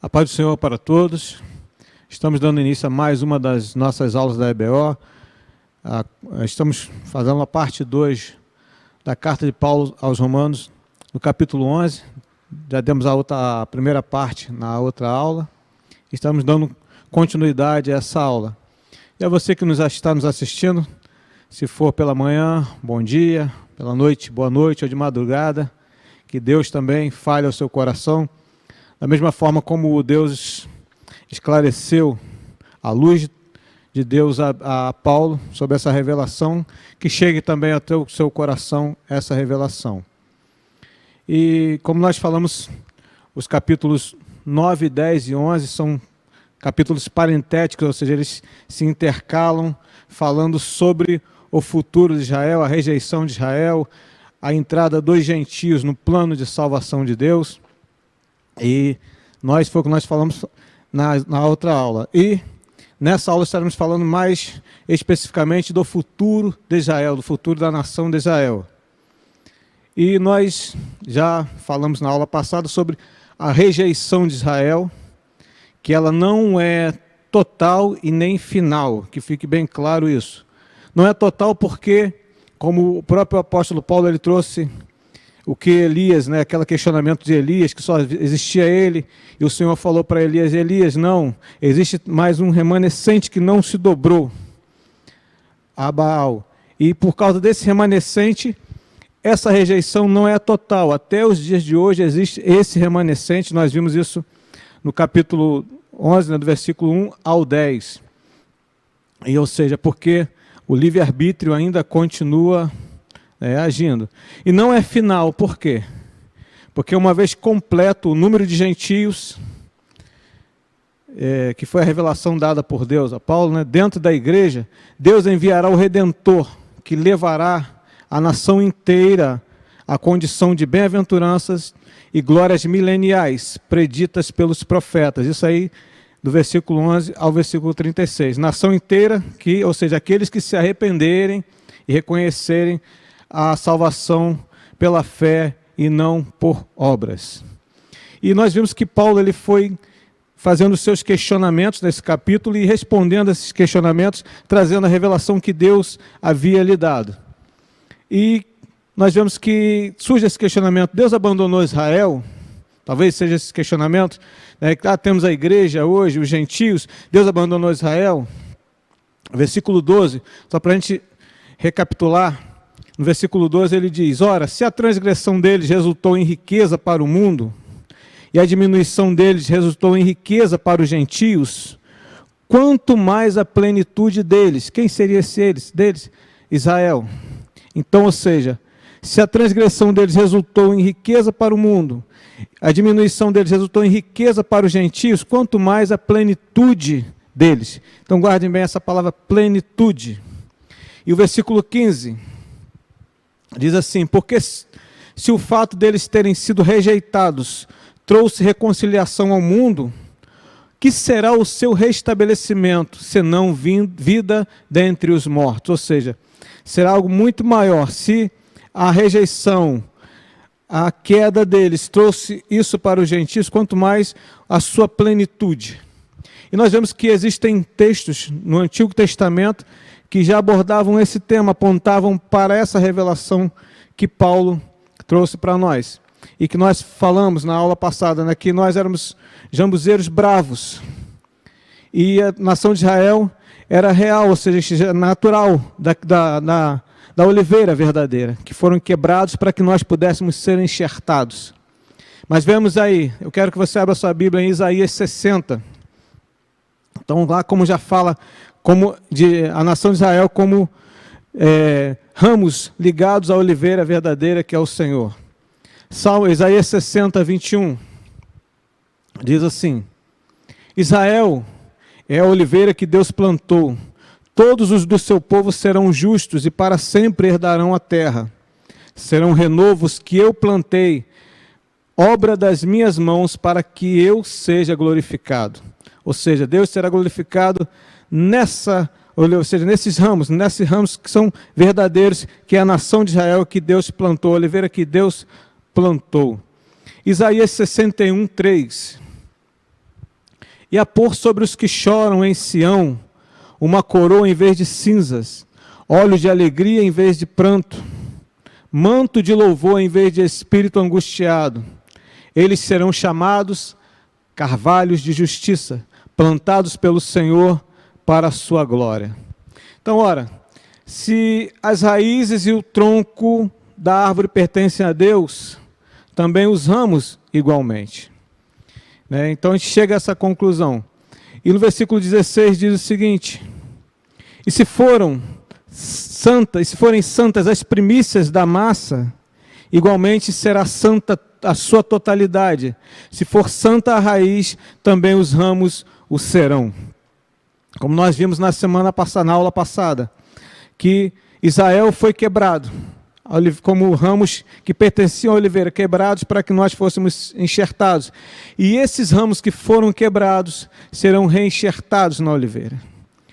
A paz do Senhor para todos. Estamos dando início a mais uma das nossas aulas da EBO. Estamos fazendo a parte 2 da carta de Paulo aos Romanos, no capítulo 11. Já demos a primeira parte na outra aula. Estamos dando continuidade a essa aula. E a você que está nos assistindo, se for pela manhã, bom dia, pela noite, boa noite, ou de madrugada, que Deus também fale ao seu coração. Da mesma forma como Deus esclareceu a luz de Deus a Paulo sobre essa revelação, que chegue também até o seu coração essa revelação. E como nós falamos, os capítulos 9, 10 e 11 são capítulos parentéticos, ou seja, eles se intercalam falando sobre o futuro de Israel, a rejeição de Israel, a entrada dos gentios no plano de salvação de Deus. E foi o que nós falamos na outra aula. E nessa aula estaremos falando mais especificamente do futuro de Israel, do futuro da nação de Israel. E nós já falamos na aula passada sobre a rejeição de Israel, que ela não é total e nem final, que fique bem claro isso. Não é total porque, como o próprio apóstolo Paulo ele trouxe o que Elias, aquele questionamento de Elias, que só existia ele, e o Senhor falou para Elias: Elias, não, existe mais um remanescente que não se dobrou a Baal. E por causa desse remanescente, essa rejeição não é total. Até os dias de hoje existe esse remanescente, nós vimos isso no capítulo 11, do versículo 1 ao 10. E, ou seja, porque o livre-arbítrio ainda continua agindo. E não é final, por quê? Porque uma vez completo o número de gentios, que foi a revelação dada por Deus a Paulo, dentro da igreja, Deus enviará o Redentor, que levará a nação inteira à condição de bem-aventuranças e glórias mileniais, preditas pelos profetas. Isso aí, do versículo 11 ao versículo 36. Nação inteira, ou seja, aqueles que se arrependerem e reconhecerem a salvação pela fé e não por obras. E nós vimos que Paulo ele foi fazendo seus questionamentos nesse capítulo e respondendo a esses questionamentos, trazendo a revelação que Deus havia lhe dado. E nós vemos que surge esse questionamento: Deus abandonou Israel? Talvez seja esse questionamento, temos a igreja hoje, os gentios, Deus abandonou Israel? Versículo 12, só para a gente recapitular, no versículo 12 ele diz: ora, se a transgressão deles resultou em riqueza para o mundo, e a diminuição deles resultou em riqueza para os gentios, quanto mais a plenitude deles. Quem seria deles? Israel. Então, ou seja, se a transgressão deles resultou em riqueza para o mundo, a diminuição deles resultou em riqueza para os gentios, quanto mais a plenitude deles. Então guardem bem essa palavra plenitude. E o versículo 15 diz assim: porque se o fato deles terem sido rejeitados trouxe reconciliação ao mundo, que será o seu restabelecimento, senão vida dentre os mortos? Ou seja, será algo muito maior. Se a rejeição, a queda deles trouxe isso para os gentios, quanto mais a sua plenitude. E nós vemos que existem textos no Antigo Testamento que já abordavam esse tema, apontavam para essa revelação que Paulo trouxe para nós. E que nós falamos na aula passada, que nós éramos jambuzeiros bravos. E a nação de Israel era real, ou seja, natural, da oliveira verdadeira, que foram quebrados para que nós pudéssemos ser enxertados. Mas vemos aí, eu quero que você abra sua Bíblia em Isaías 60. Então lá como já fala a nação de Israel como ramos ligados à oliveira verdadeira que é o Senhor. Isaías 60, 21, diz assim: Israel é a oliveira que Deus plantou, todos os do seu povo serão justos e para sempre herdarão a terra. Serão renovos que eu plantei, obra das minhas mãos, para que eu seja glorificado. Ou seja, Deus será glorificado nesses ramos que são verdadeiros, que é a nação de Israel que Deus plantou, a oliveira que Deus plantou. Isaías 61, 3. e a pôr sobre os que choram em Sião uma coroa em vez de cinzas, óleo de alegria em vez de pranto, manto de louvor em vez de espírito angustiado. Eles serão chamados carvalhos de justiça, plantados pelo Senhor para a sua glória. Então, ora, se as raízes e o tronco da árvore pertencem a Deus, também os ramos igualmente. Então a gente chega a essa conclusão. E no versículo 16 diz o seguinte: e se forem santas as primícias da massa, igualmente será santa a sua totalidade. Se for santa a raiz, também os ramos o serão. Como nós vimos na semana passada, na aula passada, que Israel foi quebrado, como ramos que pertenciam à oliveira, quebrados para que nós fôssemos enxertados. E esses ramos que foram quebrados serão reenxertados na oliveira,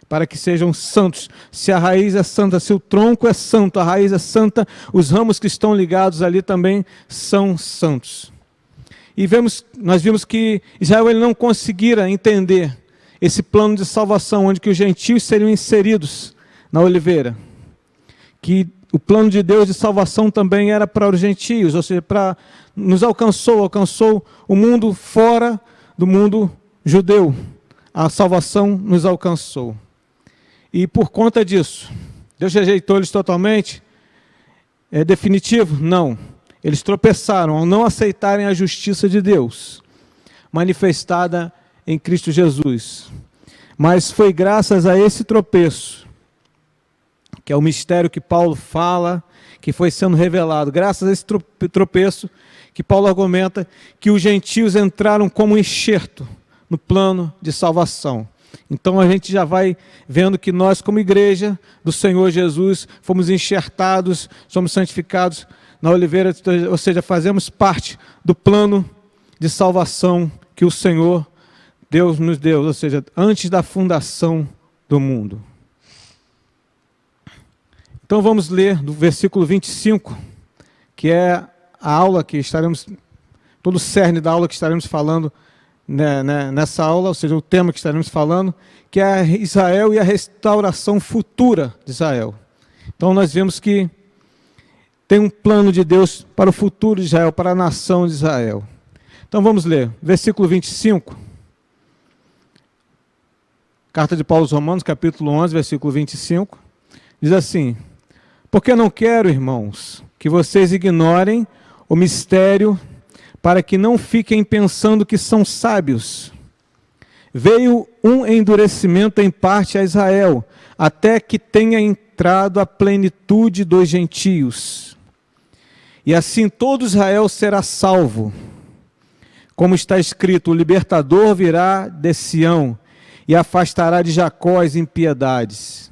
para que sejam santos. Se a raiz é santa, se o tronco é santo, a raiz é santa, os ramos que estão ligados ali também são santos. E nós vimos que Israel ele não conseguira entender esse plano de salvação, onde que os gentios seriam inseridos na oliveira. Que o plano de Deus de salvação também era para os gentios, ou seja, nos alcançou o mundo fora do mundo judeu. A salvação nos alcançou. E por conta disso, Deus rejeitou eles totalmente? É definitivo? Não. Eles tropeçaram ao não aceitarem a justiça de Deus, manifestada em Cristo Jesus. Mas foi graças a esse tropeço, que é o mistério que Paulo fala, que foi sendo revelado, graças a esse tropeço, que Paulo argumenta que os gentios entraram como enxerto no plano de salvação. Então a gente já vai vendo que nós, como igreja do Senhor Jesus, fomos enxertados, somos santificados na oliveira, ou seja, fazemos parte do plano de salvação que o Senhor Deus nos deu, ou seja, antes da fundação do mundo. Então vamos ler do versículo 25, que é a aula que estaremos, todo o cerne da aula que estaremos falando nessa aula, ou seja, o tema que estaremos falando, que é Israel e a restauração futura de Israel. Então nós vemos que tem um plano de Deus para o futuro de Israel, para a nação de Israel. Então vamos ler, versículo 25. Carta de Paulo aos Romanos, capítulo 11, versículo 25. Diz assim: porque não quero, irmãos, que vocês ignorem o mistério, para que não fiquem pensando que são sábios. Veio um endurecimento em parte a Israel, até que tenha entrado a plenitude dos gentios. E assim todo Israel será salvo. Como está escrito, o libertador virá de Sião, e afastará de Jacó as impiedades.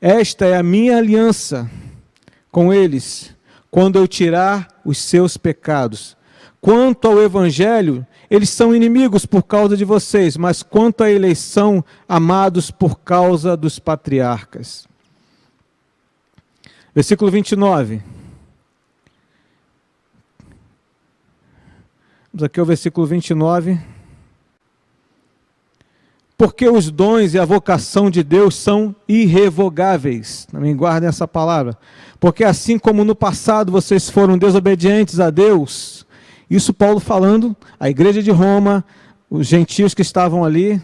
Esta é a minha aliança com eles, quando eu tirar os seus pecados. Quanto ao evangelho, eles são inimigos por causa de vocês, mas quanto à eleição, amados por causa dos patriarcas. Versículo 29. Vamos aqui ao versículo 29. Porque os dons e a vocação de Deus são irrevogáveis. Também guardem essa palavra. Porque assim como no passado vocês foram desobedientes a Deus, isso Paulo falando, a igreja de Roma, os gentios que estavam ali,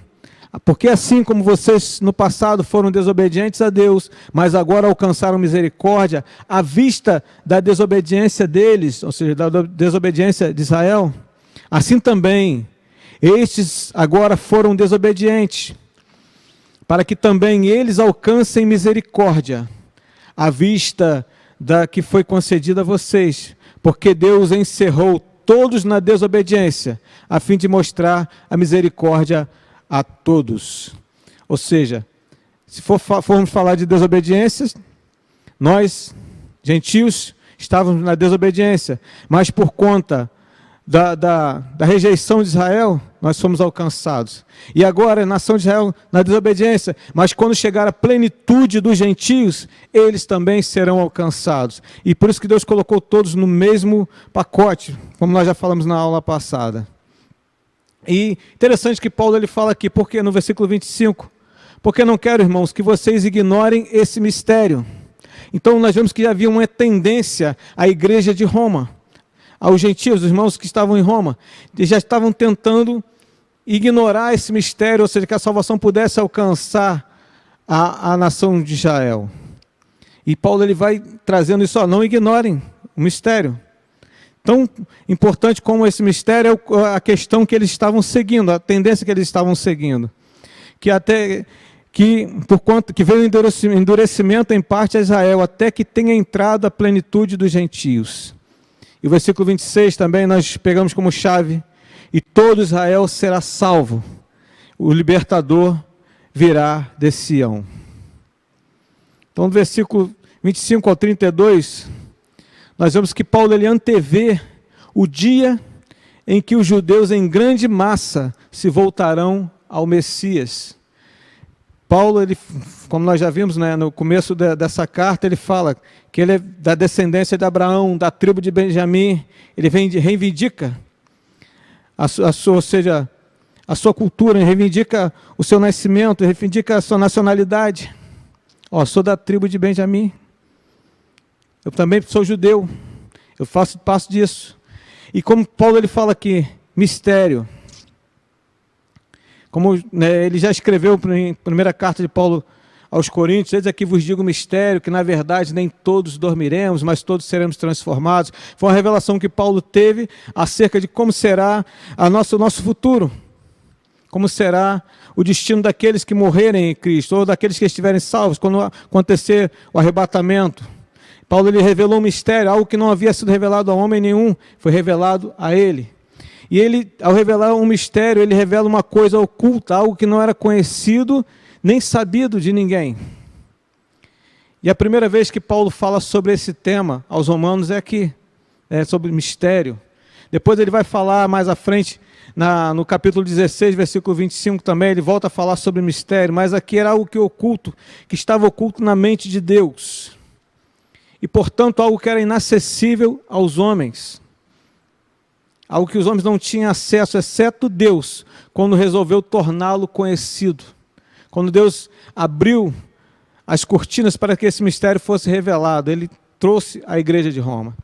porque assim como vocês no passado foram desobedientes a Deus, mas agora alcançaram misericórdia, à vista da desobediência deles, ou seja, da desobediência de Israel, assim também estes agora foram desobedientes, para que também eles alcancem misericórdia, à vista da que foi concedida a vocês, porque Deus encerrou todos na desobediência, a fim de mostrar a misericórdia a todos. Ou seja, se formos falar de desobediência, nós, gentios, estávamos na desobediência, mas por conta da rejeição de Israel, nós fomos alcançados. E agora a nação de Israel na desobediência, mas quando chegar a plenitude dos gentios, eles também serão alcançados. E por isso que Deus colocou todos no mesmo pacote, como nós já falamos na aula passada. E interessante que Paulo ele fala aqui, porque no versículo 25, porque não quero, irmãos, que vocês ignorem esse mistério. Então nós vemos que havia uma tendência à igreja de Roma, aos gentios, os irmãos que estavam em Roma, eles já estavam tentando ignorar esse mistério, ou seja, que a salvação pudesse alcançar a nação de Israel. E Paulo ele vai trazendo isso, não ignorem o mistério. Tão importante como esse mistério é a questão que eles estavam seguindo, a tendência que eles estavam seguindo. Por quanto que veio o endurecimento em parte a Israel, até que tenha entrado a plenitude dos gentios. E o versículo 26 também nós pegamos como chave, e todo Israel será salvo, o libertador virá de Sião. Então, do versículo 25 ao 32, nós vemos que Paulo ele antevê o dia em que os judeus em grande massa se voltarão ao Messias. Paulo, ele, como nós já vimos, né, no começo dessa carta, ele fala que ele é da descendência de Abraão, da tribo de Benjamim, ele reivindica a sua cultura, reivindica o seu nascimento, reivindica a sua nacionalidade. Sou da tribo de Benjamim, eu também sou judeu, eu faço parte disso. E como Paulo ele fala aqui, mistério. Como ele já escreveu em primeira carta de Paulo aos Coríntios, eis aqui vos digo mistério, que na verdade nem todos dormiremos, mas todos seremos transformados. Foi uma revelação que Paulo teve acerca de como será o nosso futuro. Como será o destino daqueles que morrerem em Cristo, ou daqueles que estiverem salvos, quando acontecer o arrebatamento. Paulo ele revelou um mistério, algo que não havia sido revelado a homem nenhum, foi revelado a ele. E ele, ao revelar um mistério, ele revela uma coisa oculta, algo que não era conhecido, nem sabido de ninguém. E a primeira vez que Paulo fala sobre esse tema aos romanos é aqui, sobre mistério. Depois ele vai falar mais à frente, no capítulo 16, versículo 25 também, ele volta a falar sobre mistério, mas aqui era algo que estava oculto na mente de Deus. E, portanto, algo que era inacessível aos homens. Algo que os homens não tinham acesso, exceto Deus, quando resolveu torná-lo conhecido. Quando Deus abriu as cortinas para que esse mistério fosse revelado, ele trouxe a igreja de Roma.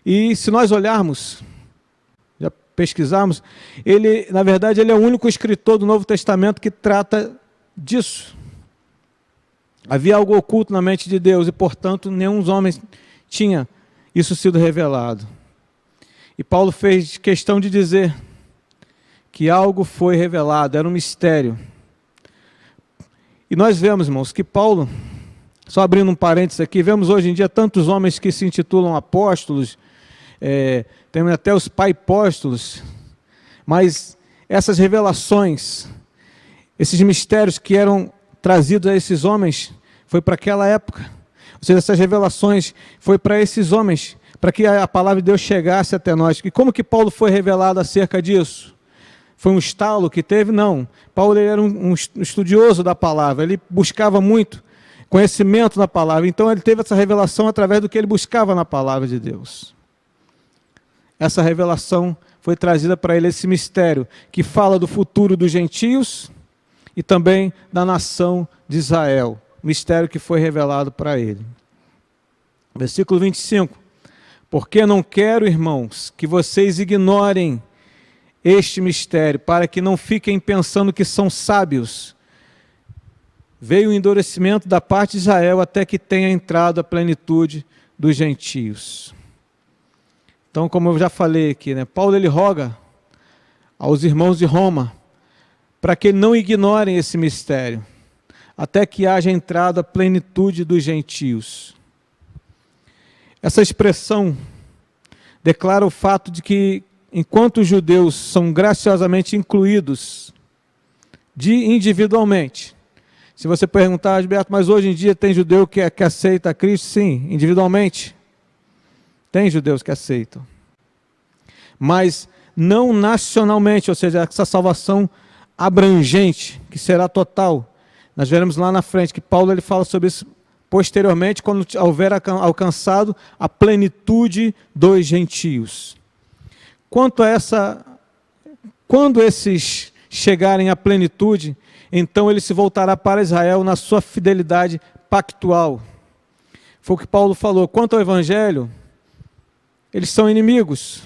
E se nós olharmos, já pesquisarmos, na verdade, ele é o único escritor do Novo Testamento que trata disso. Havia algo oculto na mente de Deus e, portanto, nenhum dos homens tinha isso sido revelado. E Paulo fez questão de dizer que algo foi revelado, era um mistério. E nós vemos, irmãos, que Paulo, só abrindo um parênteses aqui, vemos hoje em dia tantos homens que se intitulam apóstolos, tem até os pai-apóstolos, mas essas revelações, esses mistérios que eram trazidos a esses homens, foi para aquela época. Ou seja, essas revelações foi para esses homens, para que a palavra de Deus chegasse até nós. E como que Paulo foi revelado acerca disso? Foi um estalo que teve? Não. Paulo ele era um estudioso da palavra, ele buscava muito conhecimento na palavra, então ele teve essa revelação através do que ele buscava na palavra de Deus. Essa revelação foi trazida para ele, esse mistério, que fala do futuro dos gentios e também da nação de Israel. Mistério que foi revelado para ele. Versículo 25. Porque não quero, irmãos, que vocês ignorem este mistério, para que não fiquem pensando que são sábios. Veio o endurecimento da parte de Israel até que tenha entrado a plenitude dos gentios. Então, como eu já falei aqui, Paulo ele roga aos irmãos de Roma para que não ignorem esse mistério, até que haja entrado a plenitude dos gentios. Essa expressão declara o fato de que, enquanto os judeus são graciosamente incluídos individualmente, se você perguntar, Gilberto, mas hoje em dia tem judeu que aceita a Cristo? Sim, individualmente. Tem judeus que aceitam. Mas não nacionalmente, ou seja, essa salvação abrangente, que será total. Nós veremos lá na frente que Paulo ele fala sobre isso posteriormente, quando houver alcançado a plenitude dos gentios. Quanto a Quando esses chegarem à plenitude, então ele se voltará para Israel na sua fidelidade pactual. Foi o que Paulo falou. Quanto ao Evangelho, eles são inimigos.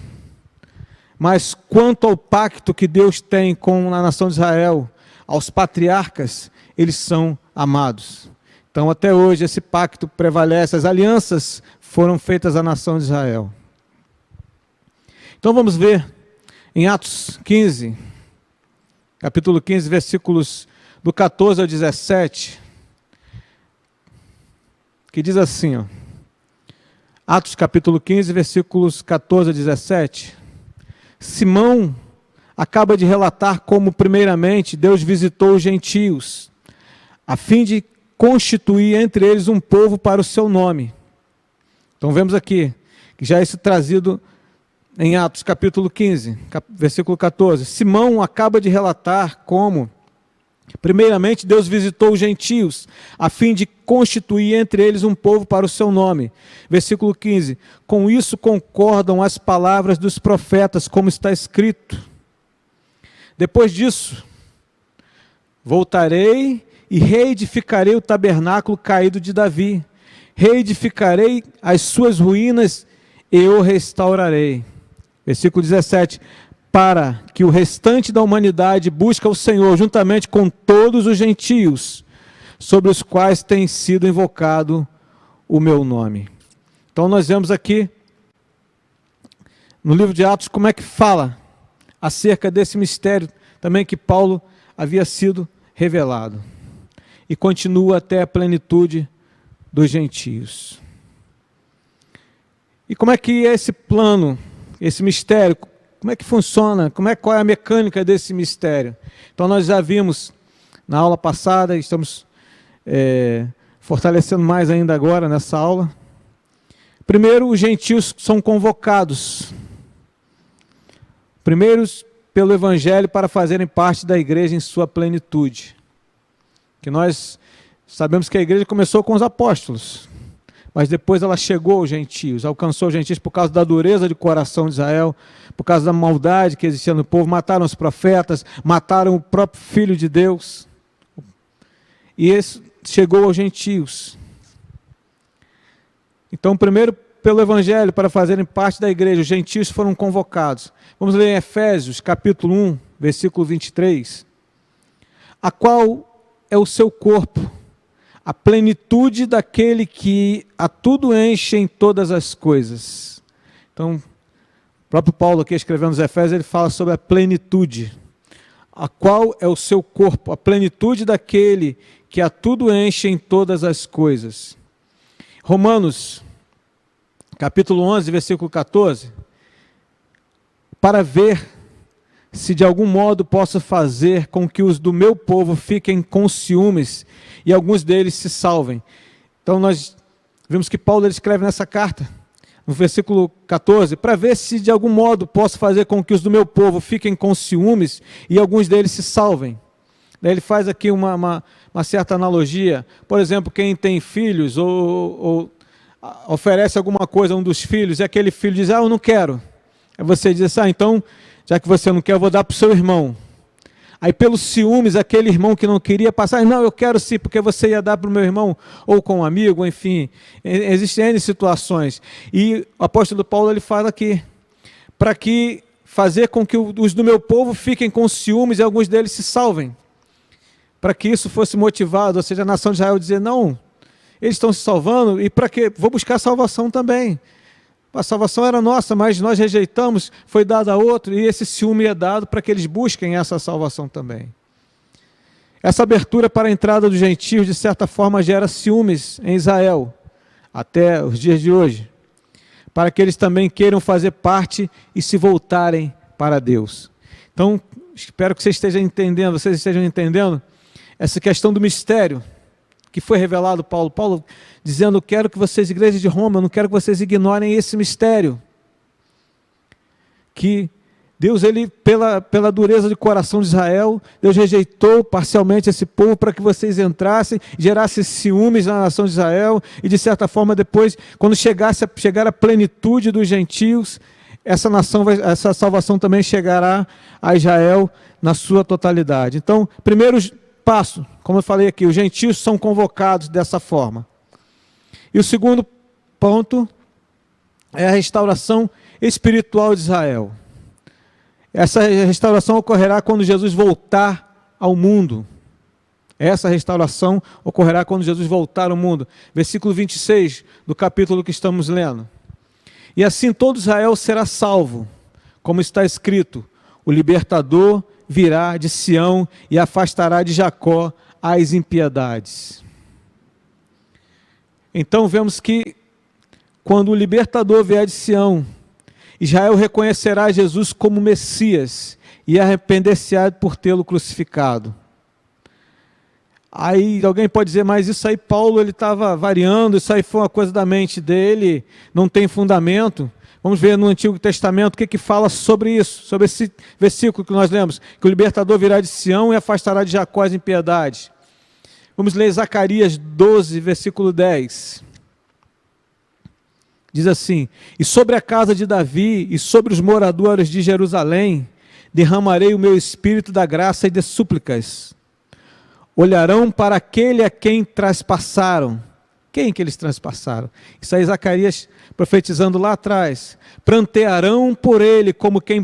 Mas quanto ao pacto que Deus tem com a nação de Israel, aos patriarcas, eles são amados. Então até hoje esse pacto prevalece, as alianças foram feitas à nação de Israel. Então vamos ver em Atos 15, capítulo 15, versículos do 14 ao 17, que diz assim, ó, Atos capítulo 15, versículos 14 a 17, Simão acaba de relatar como primeiramente Deus visitou os gentios, a fim de constituir entre eles um povo para o seu nome. Então vemos aqui, que já é isso trazido em Atos capítulo 15, versículo 14. Simão acaba de relatar como, primeiramente, Deus visitou os gentios, a fim de constituir entre eles um povo para o seu nome. Versículo 15. Com isso concordam as palavras dos profetas, como está escrito. Depois disso, voltarei e reedificarei o tabernáculo caído de Davi. Reedificarei as suas ruínas e o restaurarei. Versículo 17, para que o restante da humanidade busque o Senhor, juntamente com todos os gentios, sobre os quais tem sido invocado o meu nome. Então nós vemos aqui, no livro de Atos, como é que fala acerca desse mistério, também que Paulo havia sido revelado. E continua até a plenitude dos gentios. E como é que é esse plano, esse mistério, como é que funciona, qual é a mecânica desse mistério? Então nós já vimos na aula passada, estamos fortalecendo mais ainda agora nessa aula. Primeiro, os gentios são convocados, primeiros pelo Evangelho para fazerem parte da igreja em sua plenitude. Que nós sabemos que a igreja começou com os apóstolos, mas depois ela chegou aos gentios, alcançou os gentios por causa da dureza de coração de Israel, por causa da maldade que existia no povo, mataram os profetas, mataram o próprio Filho de Deus, e esse chegou aos gentios. Então, primeiro pelo Evangelho, para fazerem parte da igreja, os gentios foram convocados. Vamos ler em Efésios, capítulo 1, versículo 23. A qual é o seu corpo, a plenitude daquele que a tudo enche em todas as coisas. Então, o próprio Paulo aqui escrevendo os Efésios, ele fala sobre a plenitude. A qual é o seu corpo, a plenitude daquele que a tudo enche em todas as coisas. Romanos, capítulo 11, versículo 14. Para ver se de algum modo posso fazer com que os do meu povo fiquem com ciúmes e alguns deles se salvem. Então nós vimos que Paulo ele escreve nessa carta, no versículo 14, para ver se de algum modo posso fazer com que os do meu povo fiquem com ciúmes e alguns deles se salvem. Daí ele faz aqui uma certa analogia. Por exemplo, quem tem filhos ou oferece alguma coisa a um dos filhos e aquele filho diz, eu não quero. Aí você diz, então, já que você não quer, eu vou dar para o seu irmão. Aí pelos ciúmes, aquele irmão que não queria passar, não, eu quero sim, porque você ia dar para o meu irmão, ou com um amigo, enfim, existem N situações. E o apóstolo Paulo, ele fala aqui, para que fazer com que os do meu povo fiquem com ciúmes e alguns deles se salvem. Para que isso fosse motivado, ou seja, a nação de Israel dizer, não, eles estão se salvando, e para que? Vou buscar salvação também. A salvação era nossa, mas nós rejeitamos, foi dada a outro, e esse ciúme é dado para que eles busquem essa salvação também. Essa abertura para a entrada dos gentios, de certa forma, gera ciúmes em Israel, até os dias de hoje, para que eles também queiram fazer parte e se voltarem para Deus. Então, espero que vocês estejam entendendo essa questão do mistério, que foi revelado Paulo dizendo, quero que vocês, igreja de Roma, eu não quero que vocês ignorem esse mistério, que Deus, ele, pela dureza de coração de Israel, Deus rejeitou parcialmente esse povo para que vocês entrassem, gerassem ciúmes na nação de Israel, e de certa forma depois, quando chegar a plenitude dos gentios, essa salvação também chegará a Israel na sua totalidade. Então, primeiro passo, como eu falei aqui, os gentios são convocados dessa forma. E o segundo ponto é a restauração espiritual de Israel. Essa restauração ocorrerá quando Jesus voltar ao mundo. Essa restauração ocorrerá quando Jesus voltar ao mundo. Versículo 26 do capítulo que estamos lendo. E assim todo Israel será salvo, como está escrito: o libertador virá de Sião e afastará de Jacó as impiedades. Então vemos que quando o libertador vier de Sião, Israel reconhecerá Jesus como Messias e arrepender-se-á por tê-lo crucificado. Aí alguém pode dizer, mas isso aí Paulo ele estava variando, isso aí foi uma coisa da mente dele, não tem fundamento. Vamos ver no Antigo Testamento o que fala sobre isso, sobre esse versículo que nós lemos, que o libertador virá de Sião e afastará de Jacó as impiedades. Vamos ler Zacarias 12, versículo 10. Diz assim: e sobre a casa de Davi e sobre os moradores de Jerusalém derramarei o meu espírito da graça e de súplicas. Olharão para aquele a quem traspassaram. Quem que eles traspassaram? Isso aí Zacarias profetizando lá atrás. Prantearão por ele como quem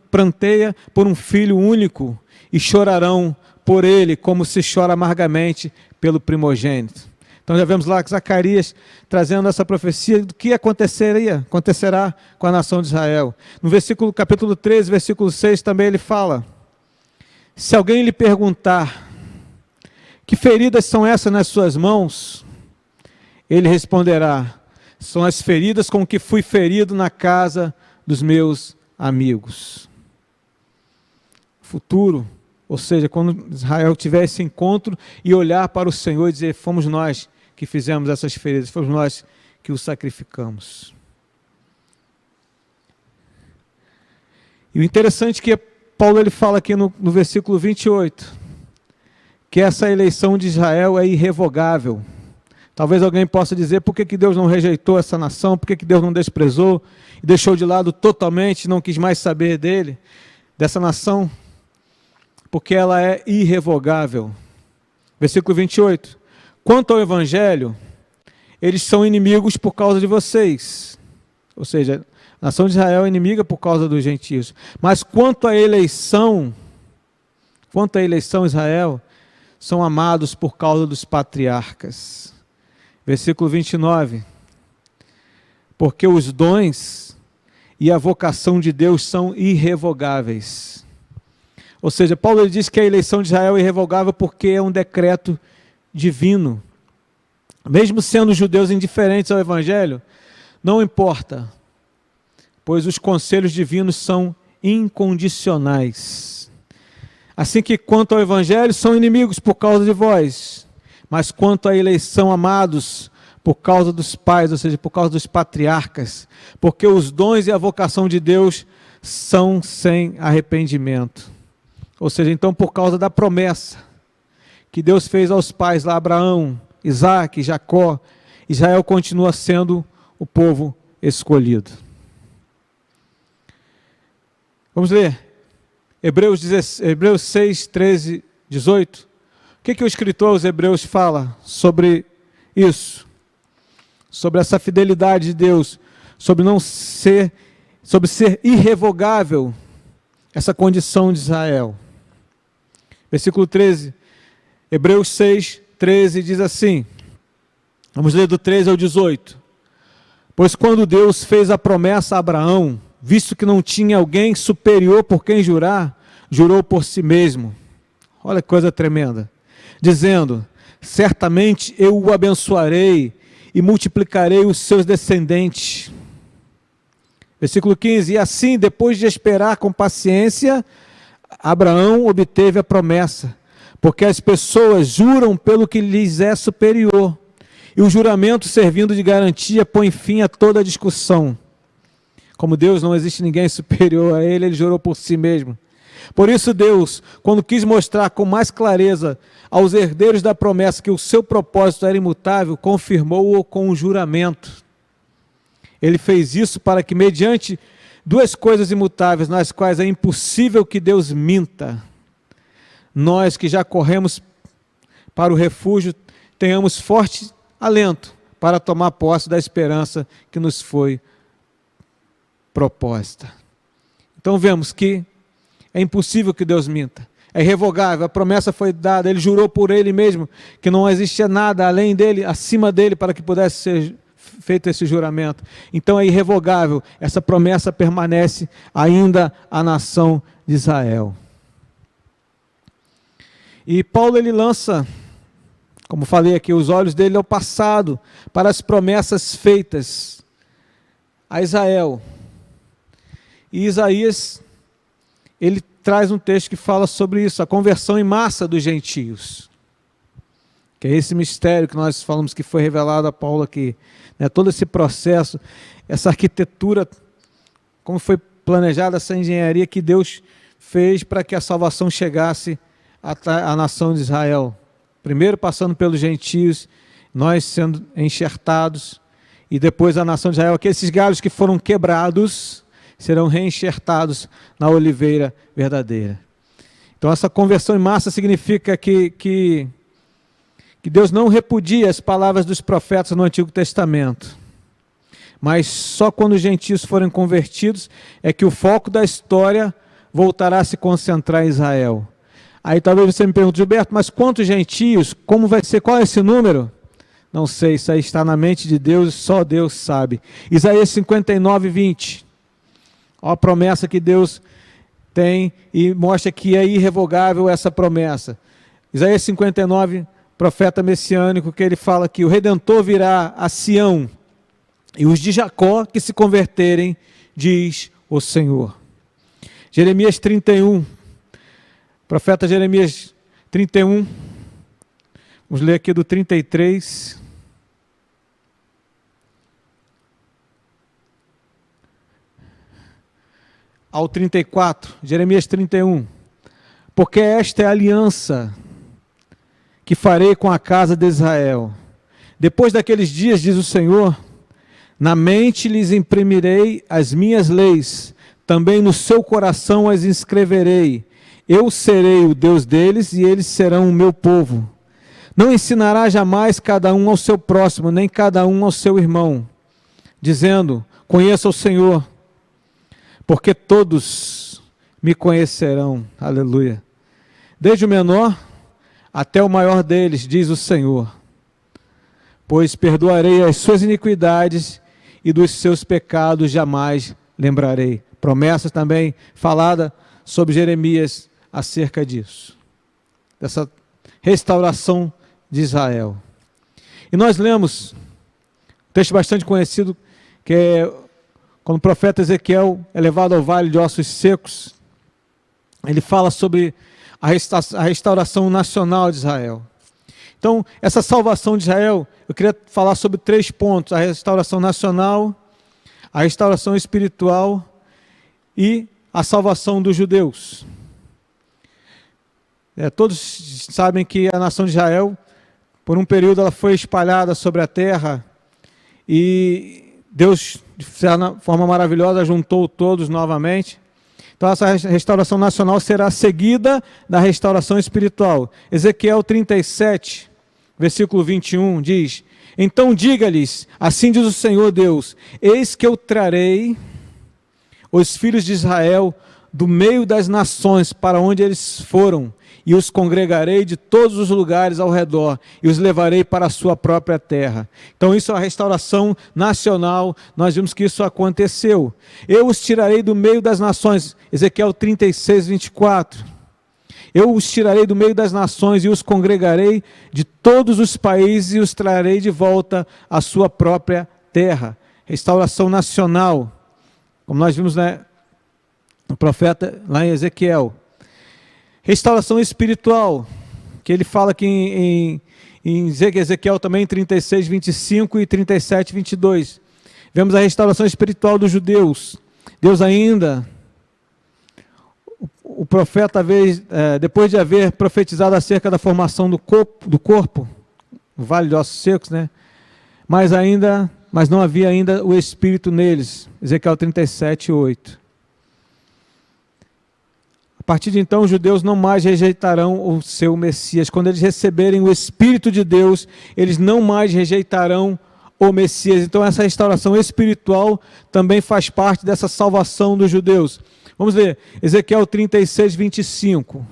pranteia por um filho único, e chorarão por ele como se chora amargamente pelo primogênito. Então já vemos lá que Zacarias trazendo essa profecia do que acontecerá com a nação de Israel. No capítulo 13, versículo 6 também ele fala: se alguém lhe perguntar, que feridas são essas nas suas mãos? Ele responderá: são as feridas com que fui ferido na casa dos meus amigos. Futuro, ou seja, quando Israel tiver esse encontro e olhar para o Senhor e dizer: fomos nós que fizemos essas feridas, fomos nós que o sacrificamos. E o interessante é que Paulo ele fala aqui no versículo 28, que essa eleição de Israel é irrevogável. Talvez alguém possa dizer, por que Deus não rejeitou essa nação, por que Deus não desprezou e deixou de lado totalmente, não quis mais saber dessa nação? Porque ela é irrevogável. Versículo 28. Quanto ao Evangelho, eles são inimigos por causa de vocês. Ou seja, a nação de Israel é inimiga por causa dos gentios. Mas quanto à eleição, Israel, são amados por causa dos patriarcas. Versículo 29. Porque os dons e a vocação de Deus são irrevogáveis. Ou seja, Paulo ele diz que a eleição de Israel é irrevogável porque é um decreto divino. Mesmo sendo os judeus indiferentes ao Evangelho, não importa, pois os conselhos divinos são incondicionais. Assim que quanto ao Evangelho, são inimigos por causa de vós, mas quanto à eleição, amados por causa dos pais, ou seja, por causa dos patriarcas, porque os dons e a vocação de Deus são sem arrependimento. Ou seja, então por causa da promessa que Deus fez aos pais lá, Abraão, Isaac, Jacó, Israel continua sendo o povo escolhido. Vamos ler Hebreus 6, 13, 18. O que o escritor aos Hebreus fala sobre isso? Sobre essa fidelidade de Deus, sobre ser irrevogável essa condição de Israel. Versículo 13, Hebreus 6, 13 diz assim, vamos ler do 13 ao 18. Pois quando Deus fez a promessa a Abraão, visto que não tinha alguém superior por quem jurar, jurou por si mesmo. Olha que coisa tremenda. Dizendo, certamente eu o abençoarei e multiplicarei os seus descendentes. Versículo 15, e assim, depois de esperar com paciência, Abraão obteve a promessa, porque as pessoas juram pelo que lhes é superior, e o juramento, servindo de garantia, põe fim a toda discussão. Como Deus não existe ninguém superior a ele, ele jurou por si mesmo. Por isso Deus, quando quis mostrar com mais clareza aos herdeiros da promessa que o seu propósito era imutável, confirmou-o com um juramento. Ele fez isso para que, mediante duas coisas imutáveis nas quais é impossível que Deus minta. Nós que já corremos para o refúgio, tenhamos forte alento para tomar posse da esperança que nos foi proposta. Então vemos que é impossível que Deus minta. É irrevogável, a promessa foi dada, ele jurou por ele mesmo que não existia nada além dele, acima dele, para que pudesse ser feito esse juramento. Então é irrevogável, essa promessa permanece ainda à nação de Israel. E Paulo, ele lança, como falei aqui, os olhos dele ao passado, para as promessas feitas a Israel. E Isaías, ele traz um texto que fala sobre isso, a conversão em massa dos gentios. Que é esse mistério que nós falamos que foi revelado a Paulo aqui. Né? Todo esse processo, essa arquitetura, como foi planejada essa engenharia que Deus fez para que a salvação chegasse à nação de Israel. Primeiro passando pelos gentios, nós sendo enxertados, e depois a nação de Israel, que esses galhos que foram quebrados, serão reenxertados na oliveira verdadeira. Então essa conversão em massa significa que Deus não repudia as palavras dos profetas no Antigo Testamento, mas só quando os gentios forem convertidos é que o foco da história voltará a se concentrar em Israel. Aí talvez você me pergunte, Gilberto, mas quantos gentios? Como vai ser? Qual é esse número? Não sei, isso aí está na mente de Deus, só Deus sabe. Isaías 59, 20. Olha a promessa que Deus tem e mostra que é irrevogável essa promessa. Isaías 59, profeta messiânico, que ele fala que o Redentor virá a Sião, e os de Jacó que se converterem, diz o Senhor. Jeremias 31, profeta Jeremias 31, vamos ler aqui do 33. Ao 34, Jeremias 31. Porque esta é a aliança que farei com a casa de Israel. Depois daqueles dias, diz o Senhor, na mente lhes imprimirei as minhas leis, também no seu coração as inscreverei. Eu serei o Deus deles e eles serão o meu povo. Não ensinará jamais cada um ao seu próximo, nem cada um ao seu irmão, dizendo, conheça o Senhor, porque todos me conhecerão. Aleluia. Desde o menor até o maior deles, diz o Senhor. Pois perdoarei as suas iniquidades e dos seus pecados jamais lembrarei. Promessa também falada sobre Jeremias acerca disso. Dessa restauração de Israel. E nós lemos um texto bastante conhecido, que é quando o profeta Ezequiel é levado ao vale de ossos secos, ele fala sobre a restauração nacional de Israel. Então, essa salvação de Israel, eu queria falar sobre 3 pontos: a restauração nacional, a restauração espiritual e a salvação dos judeus. Todos sabem que a nação de Israel, por um período, ela foi espalhada sobre a terra e Deus, de forma maravilhosa, juntou todos novamente. Então essa restauração nacional será seguida da restauração espiritual. Ezequiel 37, versículo 21, diz, então diga-lhes, assim diz o Senhor Deus, eis que eu trarei os filhos de Israel do meio das nações para onde eles foram, e os congregarei de todos os lugares ao redor, e os levarei para a sua própria terra. Então isso é a restauração nacional, nós vimos que isso aconteceu. Eu os tirarei do meio das nações, Ezequiel 36, 24. Eu os tirarei do meio das nações e os congregarei de todos os países e os trarei de volta à sua própria terra. Restauração nacional, como nós vimos, né, o profeta lá em Ezequiel. Restauração espiritual, que ele fala aqui em Ezequiel também, 36, 25 e 37, 22. Vemos a restauração espiritual dos judeus. Deus ainda, o profeta, depois de haver profetizado acerca da formação do corpo, no vale de ossos secos, né? Mas ainda mas não havia ainda o Espírito neles. Ezequiel 37, 8. A partir de então, os judeus não mais rejeitarão o seu Messias. Quando eles receberem o Espírito de Deus, eles não mais rejeitarão o Messias. Então, essa restauração espiritual também faz parte dessa salvação dos judeus. Vamos ler, Ezequiel 36, 25.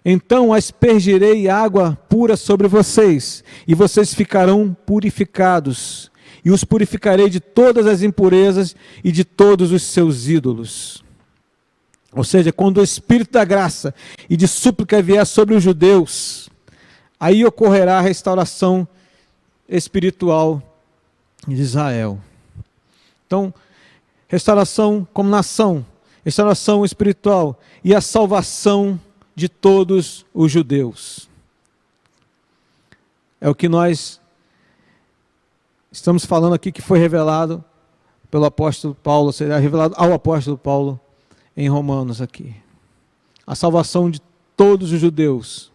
Então aspergirei água pura sobre vocês, e vocês ficarão purificados, e os purificarei de todas as impurezas e de todos os seus ídolos. Ou seja, quando o Espírito da graça e de súplica vier sobre os judeus, aí ocorrerá a restauração espiritual de Israel. Então, restauração como nação, restauração espiritual e a salvação de todos os judeus. É o que nós estamos falando aqui, que foi revelado pelo apóstolo Paulo, será revelado ao apóstolo Paulo em Romanos aqui. A salvação de todos os judeus,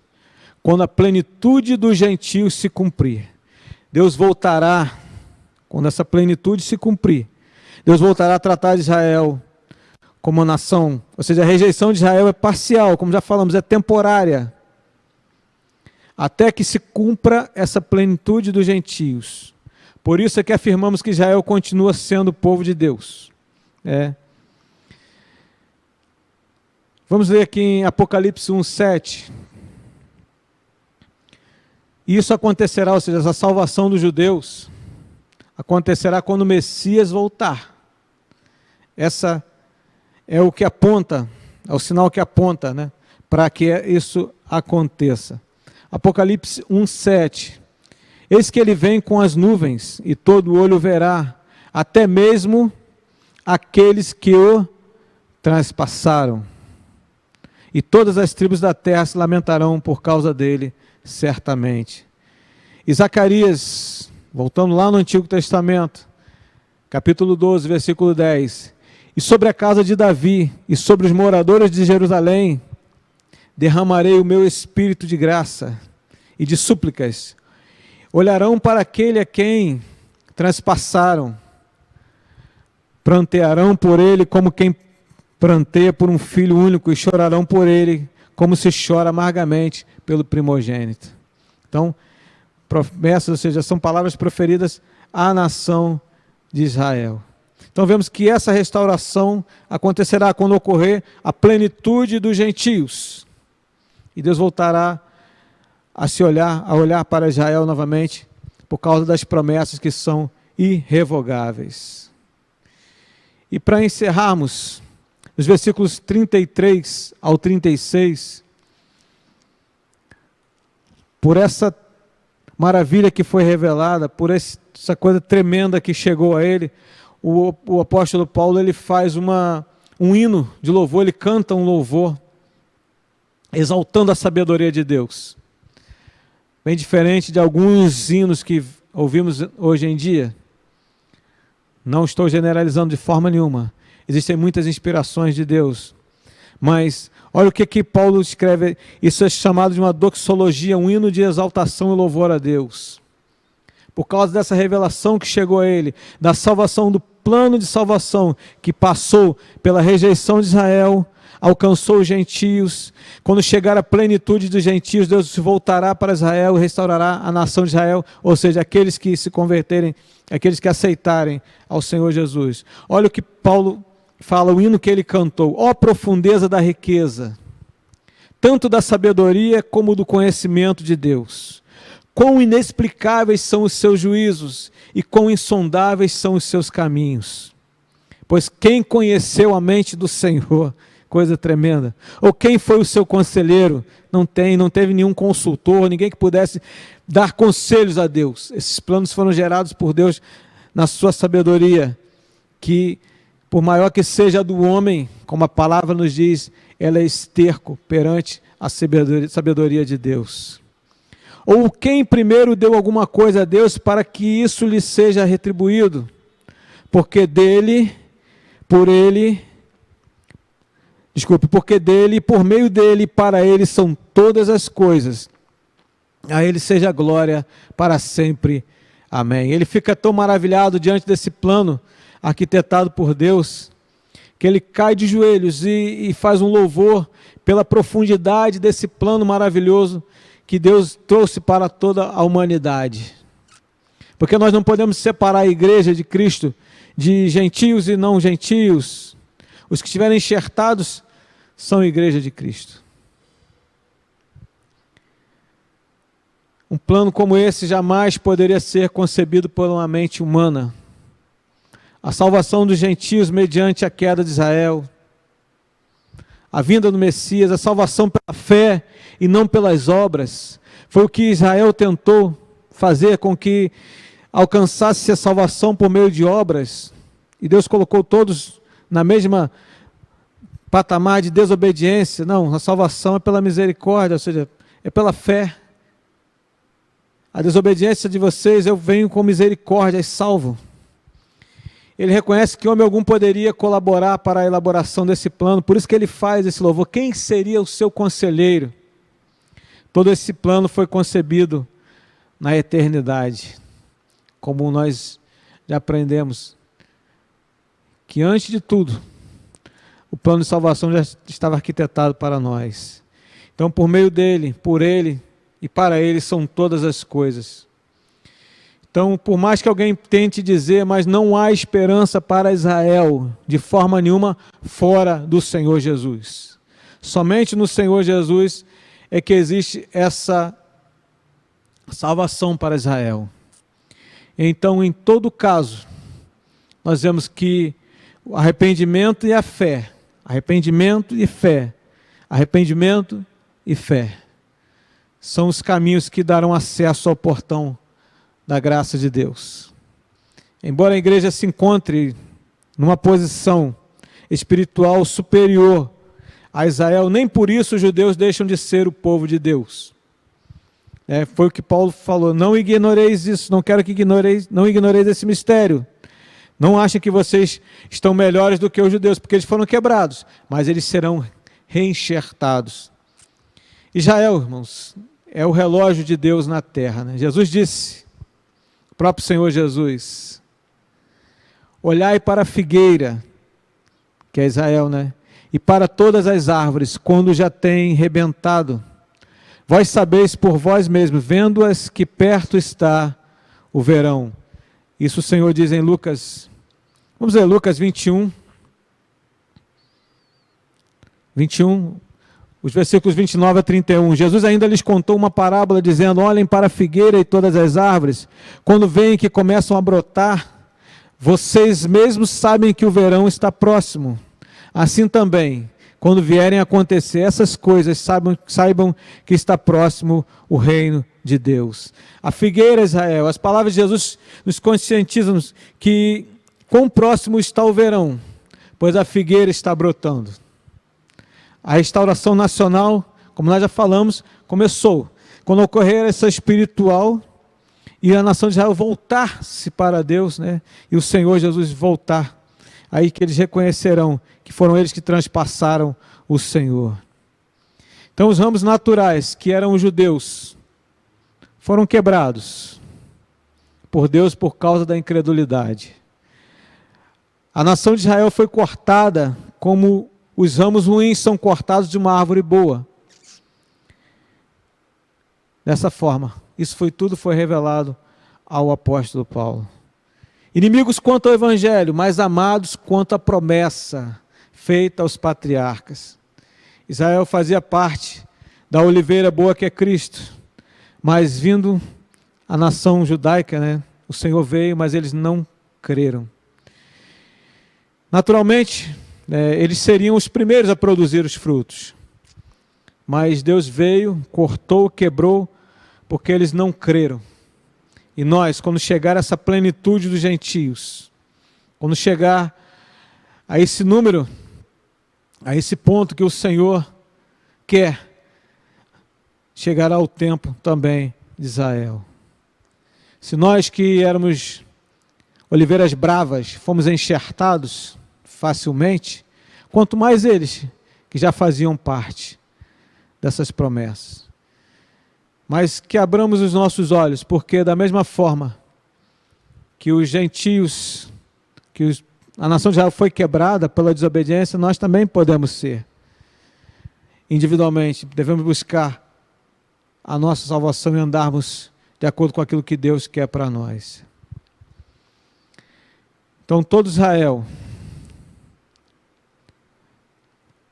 quando a plenitude dos gentios se cumprir. Deus voltará, quando essa plenitude se cumprir, Deus voltará a tratar de Israel como nação. Ou seja, a rejeição de Israel é parcial, como já falamos, é temporária, até que se cumpra essa plenitude dos gentios. Por isso é que afirmamos que Israel continua sendo o povo de Deus. Vamos ler aqui em Apocalipse 1:7. Isso acontecerá, ou seja, essa salvação dos judeus acontecerá quando o Messias voltar. Essa é o que aponta, é o sinal que aponta, né, para que isso aconteça. Apocalipse 1:7. Eis que ele vem com as nuvens, e todo olho verá, até mesmo aqueles que o transpassaram. E todas as tribos da terra se lamentarão por causa dele, certamente. E Zacarias, voltando lá no Antigo Testamento, capítulo 12, versículo 10. E sobre a casa de Davi e sobre os moradores de Jerusalém, derramarei o meu espírito de graça e de súplicas. Olharão para aquele a quem transpassaram, prantearão por ele como quem pranteia por um filho único, e chorarão por ele como se chora amargamente pelo primogênito. Então, promessas, ou seja, são palavras proferidas à nação de Israel. Então vemos que essa restauração acontecerá quando ocorrer a plenitude dos gentios. E Deus voltará a olhar para Israel novamente, por causa das promessas que são irrevogáveis. E para encerrarmos, nos versículos 33 ao 36, por essa maravilha que foi revelada, por essa coisa tremenda que chegou a ele, o apóstolo Paulo, ele faz um hino de louvor, ele canta um louvor, exaltando a sabedoria de Deus. Bem diferente de alguns hinos que ouvimos hoje em dia. Não estou generalizando de forma nenhuma. Existem muitas inspirações de Deus. Mas olha o que Paulo escreve. Isso é chamado de uma doxologia, um hino de exaltação e louvor a Deus. Por causa dessa revelação que chegou a ele, da salvação, do plano de salvação que passou pela rejeição de Israel, alcançou os gentios. Quando chegar a plenitude dos gentios, Deus se voltará para Israel e restaurará a nação de Israel, ou seja, aqueles que se converterem, aqueles que aceitarem ao Senhor Jesus. Olha o que Paulo fala, o hino que ele cantou: ó profundeza da riqueza, tanto da sabedoria como do conhecimento de Deus. Quão inexplicáveis são os seus juízos e quão insondáveis são os seus caminhos. Pois quem conheceu a mente do Senhor? Coisa tremenda. Ou quem foi o seu conselheiro? Não teve nenhum consultor, ninguém que pudesse dar conselhos a Deus. Esses planos foram gerados por Deus na sua sabedoria, que por maior que seja a do homem, como a palavra nos diz, ela é esterco perante a sabedoria de Deus. Ou quem primeiro deu alguma coisa a Deus para que isso lhe seja retribuído? Porque dele, por meio dele e para ele são todas as coisas. A ele seja glória para sempre. Amém. Ele fica tão maravilhado diante desse plano arquitetado por Deus, que ele cai de joelhos e faz um louvor pela profundidade desse plano maravilhoso que Deus trouxe para toda a humanidade. Porque nós não podemos separar a igreja de Cristo de gentios e não gentios. Os que estiverem enxertados são a igreja de Cristo. Um plano como esse jamais poderia ser concebido por uma mente humana. A salvação dos gentios mediante a queda de Israel, a vinda do Messias, a salvação pela fé e não pelas obras, foi o que Israel tentou fazer com que alcançasse a salvação por meio de obras, e Deus colocou todos na mesma patamar de desobediência. Não, a salvação é pela misericórdia, ou seja, é pela fé. A desobediência de vocês, eu venho com misericórdia e salvo. Ele reconhece que homem algum poderia colaborar para a elaboração desse plano, por isso que ele faz esse louvor. Quem seria o seu conselheiro? Todo esse plano foi concebido na eternidade, como nós já aprendemos, que antes de tudo, o plano de salvação já estava arquitetado para nós. Então, por meio dele, por ele e para ele são todas as coisas. Então, por mais que alguém tente dizer, mas não há esperança para Israel, de forma nenhuma, fora do Senhor Jesus. Somente no Senhor Jesus é que existe essa salvação para Israel. Então, em todo caso, nós vemos que o arrependimento e a fé, arrependimento e fé, arrependimento e fé, são os caminhos que darão acesso ao portão da graça de Deus. Embora a igreja se encontre numa posição espiritual superior a Israel, nem por isso os judeus deixam de ser o povo de Deus. Foi o que Paulo falou: não ignoreis isso, não quero que não ignoreis esse mistério. Não achem que vocês estão melhores do que os judeus, porque eles foram quebrados, mas eles serão reenxertados. Israel, irmãos, é o relógio de Deus na terra, né? Jesus disse, o próprio Senhor Jesus: olhai para a figueira, que é Israel, né? E para todas as árvores, quando já têm rebentado. Vós sabeis por vós mesmos, vendo-as, que perto está o verão. Isso o Senhor diz em Lucas, vamos ler Lucas 21, os versículos 29 a 31. Jesus ainda lhes contou uma parábola, dizendo: olhem para a figueira e todas as árvores, quando veem que começam a brotar, vocês mesmos sabem que o verão está próximo. Assim também, quando vierem a acontecer essas coisas, saibam que está próximo o reino de Deus. A figueira, Israel, as palavras de Jesus nos conscientizam que quão próximo está o verão, pois a figueira está brotando. A restauração nacional, como nós já falamos, começou quando ocorrer essa espiritual e a nação de Israel voltar-se para Deus, né? E o Senhor Jesus voltar. Aí que eles reconhecerão que foram eles que transpassaram o Senhor. Então os ramos naturais, que eram os judeus, foram quebrados por Deus por causa da incredulidade. A nação de Israel foi cortada como os ramos ruins são cortados de uma árvore boa. Dessa forma, isso tudo foi revelado ao apóstolo Paulo. Inimigos quanto ao evangelho, mas amados quanto à promessa feita aos patriarcas. Israel fazia parte da oliveira boa que é Cristo, mas vindo a nação judaica, né, o Senhor veio, mas eles não creram. Naturalmente, eles seriam os primeiros a produzir os frutos, mas Deus veio, cortou, quebrou, porque eles não creram. E nós, quando chegar a essa plenitude dos gentios, quando chegar a esse número, a esse ponto que o Senhor quer, chegará o tempo também de Israel. Se nós que éramos oliveiras bravas, fomos enxertados facilmente, quanto mais eles que já faziam parte dessas promessas. Mas que abramos os nossos olhos, porque da mesma forma que os gentios, a nação de Israel foi quebrada pela desobediência, nós também podemos ser. Individualmente, devemos buscar a nossa salvação e andarmos de acordo com aquilo que Deus quer para nós. Então, todo Israel,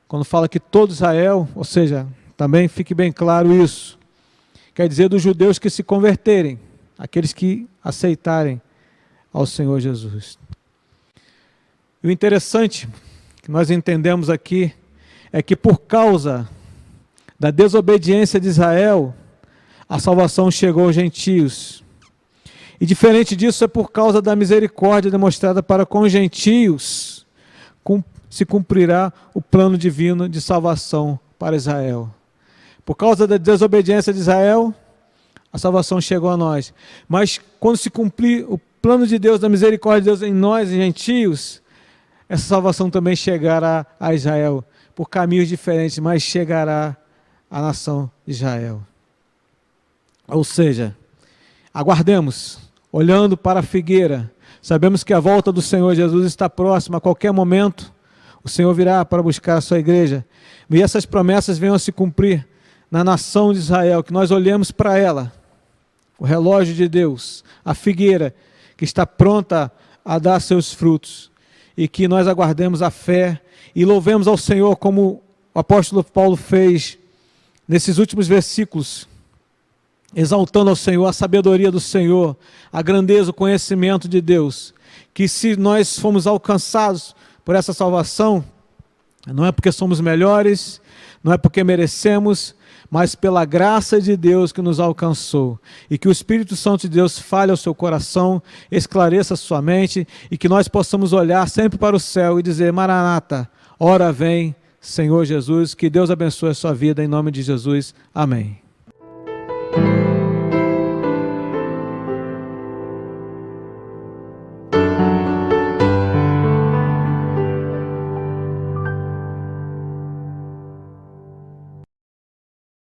quando fala que todo Israel, ou seja, também fique bem claro isso, quer dizer dos judeus que se converterem, aqueles que aceitarem ao Senhor Jesus. E o interessante que nós entendemos aqui é que por causa da desobediência de Israel, a salvação chegou aos gentios. E diferente disso é por causa da misericórdia demonstrada para com os gentios, se cumprirá o plano divino de salvação para Israel. Por causa da desobediência de Israel, a salvação chegou a nós. Mas quando se cumprir o plano de Deus, da misericórdia de Deus em nós, gentios, essa salvação também chegará a Israel, por caminhos diferentes, mas chegará à nação de Israel. Ou seja, aguardemos, olhando para a figueira, sabemos que a volta do Senhor Jesus está próxima, a qualquer momento o Senhor virá para buscar a sua igreja, e essas promessas venham a se cumprir na nação de Israel, que nós olhemos para ela, o relógio de Deus, a figueira que está pronta a dar seus frutos, e que nós aguardemos a fé e louvemos ao Senhor como o apóstolo Paulo fez nesses últimos versículos, exaltando ao Senhor a sabedoria do Senhor, a grandeza, o conhecimento de Deus, que se nós fomos alcançados por essa salvação, não é porque somos melhores, não é porque merecemos, mas pela graça de Deus que nos alcançou. E que o Espírito Santo de Deus fale ao seu coração, esclareça a sua mente, e que nós possamos olhar sempre para o céu e dizer: Maranata, ora vem, Senhor Jesus. Que Deus abençoe a sua vida, em nome de Jesus. Amém.